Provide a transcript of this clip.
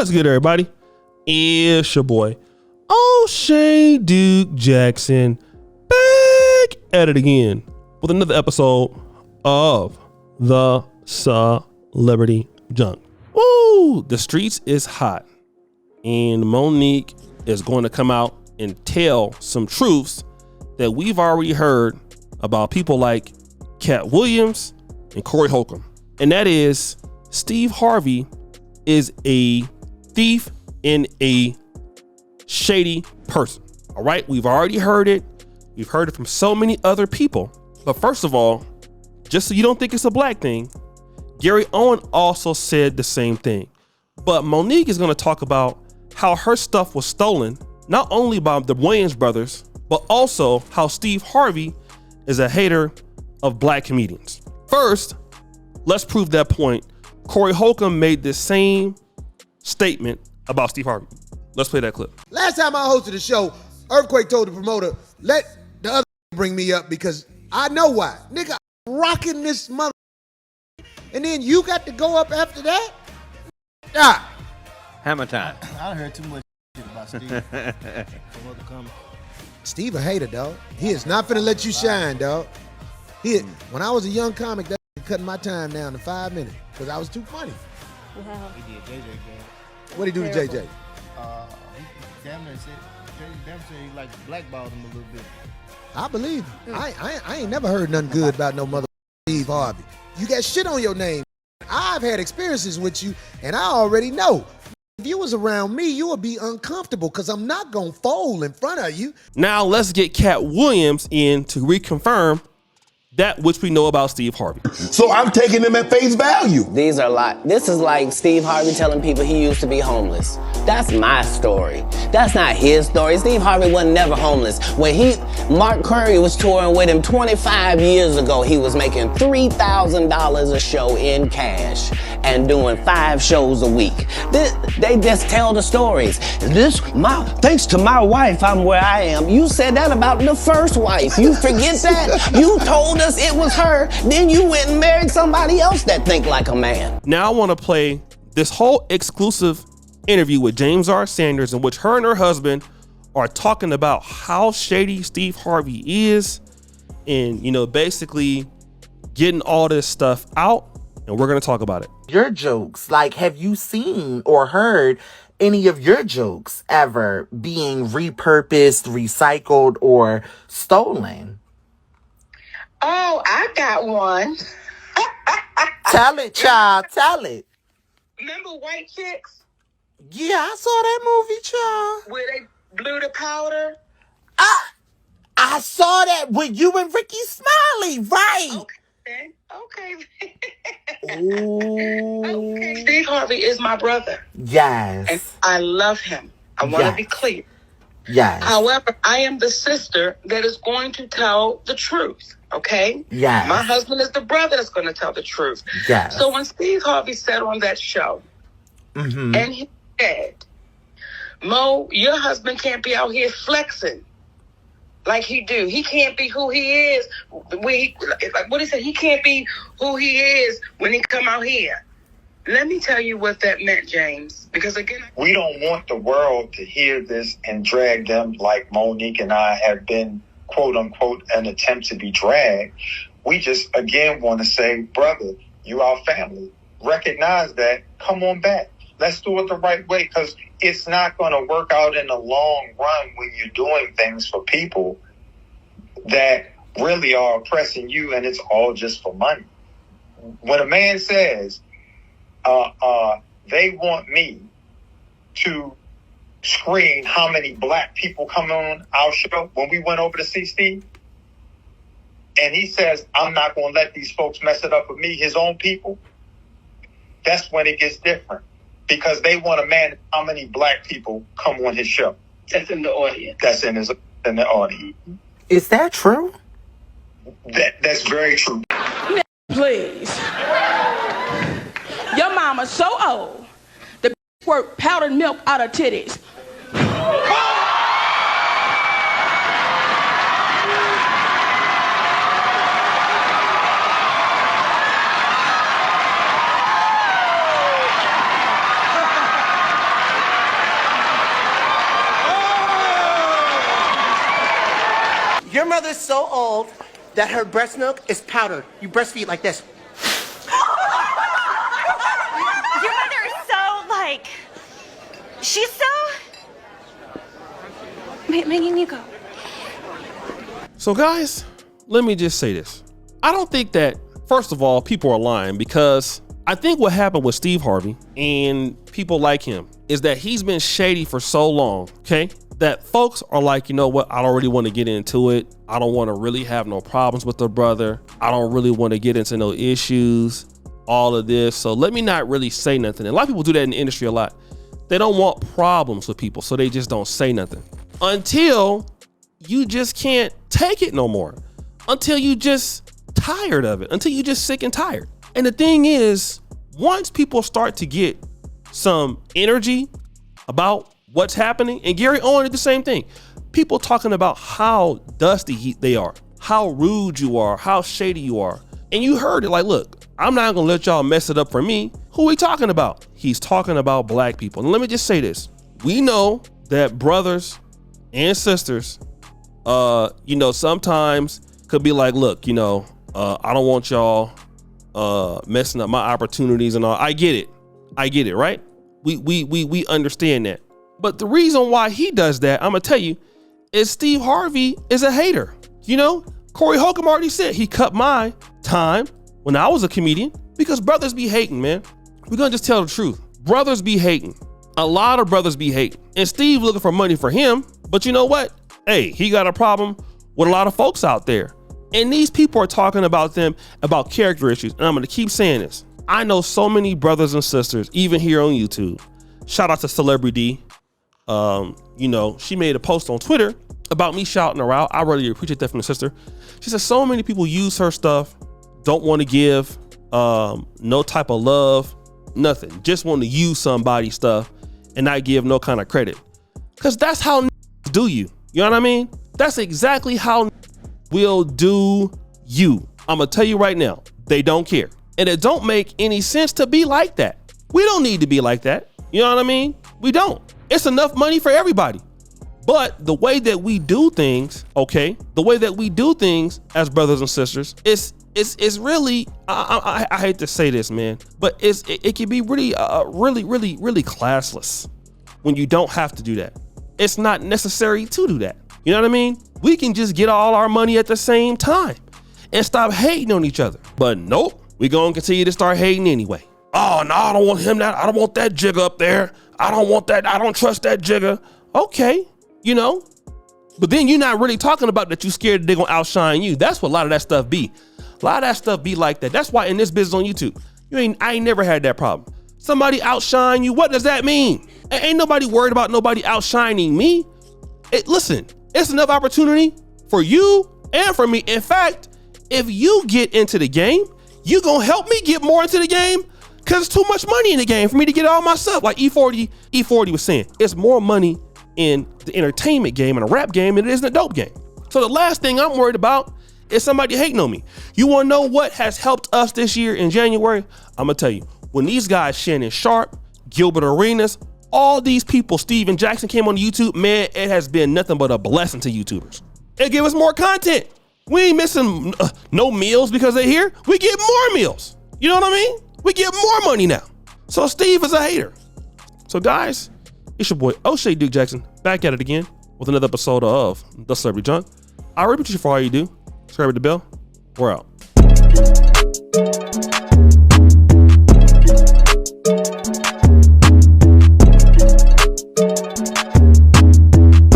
What's good, everybody? It's your boy, O'Shea Duke Jackson, back at it again with another episode of the Celebrity Junk. Woo! The streets is hot, and Monique is going to come out and tell some truths that we've already heard about people like Katt Williams and Cory Holcomb. And that is, Steve Harvey is a thief and a shady person. All right, we've already heard it. We've heard it from so many other people. But first of all, just so you don't think it's a black thing, Gary Owen also said the same thing. But Monique is going to talk about how her stuff was stolen, not only by the Williams brothers, but also how Steve Harvey is a hater of black comedians. First, let's prove that point. Cory Holcomb made this same statement about Steve Harvey. Let's play that clip. Last time I hosted a show, Earthquake told the promoter, let the other bring me up because I know why. Nigga, I'm rocking this mother. And then you got to go up after that? Ah. Hammer time. I heard too much shit about Steve. Steve a hater, dog. He is not finna let you shine, dog. When I was a young comic, that cutting my time down to 5 minutes because I was too funny. Wow. He did JJ game. What'd he do to JJ? He damn near said he like blackballed him a little bit. I believe him. I ain't never heard nothing good about no mother Steve Harvey. You got shit on your name. I've had experiences with you, and I already know. If you was around me, you would be uncomfortable because I'm not going to fold in front of you. Now let's get Katt Williams in to reconfirm that which we know about Steve Harvey. So I'm taking them at face value. This is like Steve Harvey telling people he used to be homeless. That's my story. That's not his story. Steve Harvey was never homeless. When Mark Curry was touring with him 25 years ago, he was making $3,000 a show in cash and doing 5 shows a week. They just tell the stories. Thanks to my wife, I'm where I am. You said that about the first wife. You forget that? You told us it was her, then you went and married somebody else that think like a man. Now I want to play this whole exclusive interview with James R. Sanders in which her and her husband are talking about how shady Steve Harvey is and, basically getting all this stuff out, and we're going to talk about it. Your jokes, like, have you seen or heard any of your jokes ever being repurposed, recycled, or stolen? Oh, I got one. Tell it, child. Tell it. Remember White Chicks? Yeah, I saw that movie, child. Where they blew the powder? I saw that with you and Ricky Smiley, right? Okay. Ooh. Okay. Steve Harvey is my brother. Yes. And I love him. I want to be clear. Yes. However, I am the sister that is going to tell the truth. Okay? Yes. My husband is the brother that's going to tell the truth. Yes. So when Steve Harvey said on that show, mm-hmm. and he said, Mo, your husband can't be out here flexing like he do. He can't be who he is. What he said, he can't be who he is when he come out here. Let me tell you what that meant, James. Because again, we don't want the world to hear this and drag them like Monique and I have been, quote unquote, an attempt to be dragged. We just, again, want to say, brother, you our family. Recognize that. Come on back. Let's do it the right way, because it's not going to work out in the long run when you're doing things for people that really are oppressing you, and it's all just for money. When a man says, they want me to screen how many black people come on our show when we went over to see Steve, and he says, I'm not going to let these folks mess it up with me, his own people, that's when it gets different. Because they want to manage how many black people come on his show. That's in the audience. That's in the audience. Is that true? That's very true. Please. Your mama's so old, the squirt powdered milk out of titties. mother's so old that her breast milk is powdered. You breastfeed like this. Your mother is so, like, she's so... Megan, you go. So guys, let me just say this. I don't think that, first of all, people are lying, because I think what happened with Steve Harvey and people like him is that he's been shady for so long, okay? That folks are like, you know what? I don't really want to get into it. I don't want to really have no problems with the brother. I don't really want to get into no issues, all of this. So let me not really say nothing. And a lot of people do that in the industry a lot. They don't want problems with people, so they just don't say nothing until you just can't take it no more, until you just tired of it, until you just sick and tired. And the thing is, once people start to get some energy about what's happening, and Gary Owen did the same thing. People talking about how dusty they are, how rude you are, how shady you are. And you heard it like, look, I'm not gonna let y'all mess it up for me. Who are we talking about? He's talking about black people. And let me just say this. We know that brothers and sisters, sometimes could be like, look, I don't want y'all messing up my opportunities and all. I get it, right? We understand that. But the reason why he does that, I'm gonna tell you, is Steve Harvey is a hater. Cory Holcomb already said he cut my time when I was a comedian because brothers be hating, man. We're gonna just tell the truth. Brothers be hating. A lot of brothers be hating. And Steve looking for money for him, but you know what? Hey, he got a problem with a lot of folks out there. And these people are talking about them, about character issues. And I'm gonna keep saying this. I know so many brothers and sisters, even here on YouTube. Shout out to Celebrity. She made a post on Twitter about me shouting her out. I really appreciate that from the sister. She said so many people use her stuff, don't want to give no type of love, nothing. Just want to use somebody's stuff and not give no kind of credit. Because that's how do you. You know what I mean? That's exactly how will do you. I'm going to tell you right now, they don't care. And it don't make any sense to be like that. We don't need to be like that. You know what I mean? We don't. It's enough money for everybody. But the way that we do things, okay, the way that we do things as brothers and sisters, it's really, I hate to say this, man, but it can be really classless when you don't have to do that. It's not necessary to do that. You know what I mean? We can just get all our money at the same time and stop hating on each other. But nope, we gonna continue to start hating anyway. Oh, no, I don't want him that. I don't want that jigger up there. I don't want that. I don't trust that jigger. Okay, but then you're not really talking about that you scared that they're gonna outshine you. That's what a lot of that stuff be. A lot of that stuff be like that. That's why in this business on YouTube, I ain't never had that problem. Somebody outshine you, what does that mean? Ain't nobody worried about nobody outshining me. Listen, it's enough opportunity for you and for me. In fact, if you get into the game, you gonna help me get more into the game because it's too much money in the game for me to get it all myself. Like E40 was saying, it's more money in the entertainment game and a rap game than it is in a dope game. So the last thing I'm worried about is somebody hating on me. You want to know what has helped us this year in January? I'm going to tell you, when these guys, Shannen Sharpe, Gilbert Arenas, all these people, Steven Jackson came on YouTube, man, it has been nothing but a blessing to YouTubers. It give us more content. We ain't missing no meals because they're here. We get more meals. You know what I mean? We get more money now. So Steve is a hater. So guys, it's your boy O'Shea Duke Jackson back at it again with another episode of The Celebrity Junk. I really appreciate you for all you do. Subscribe to the bell. We're out.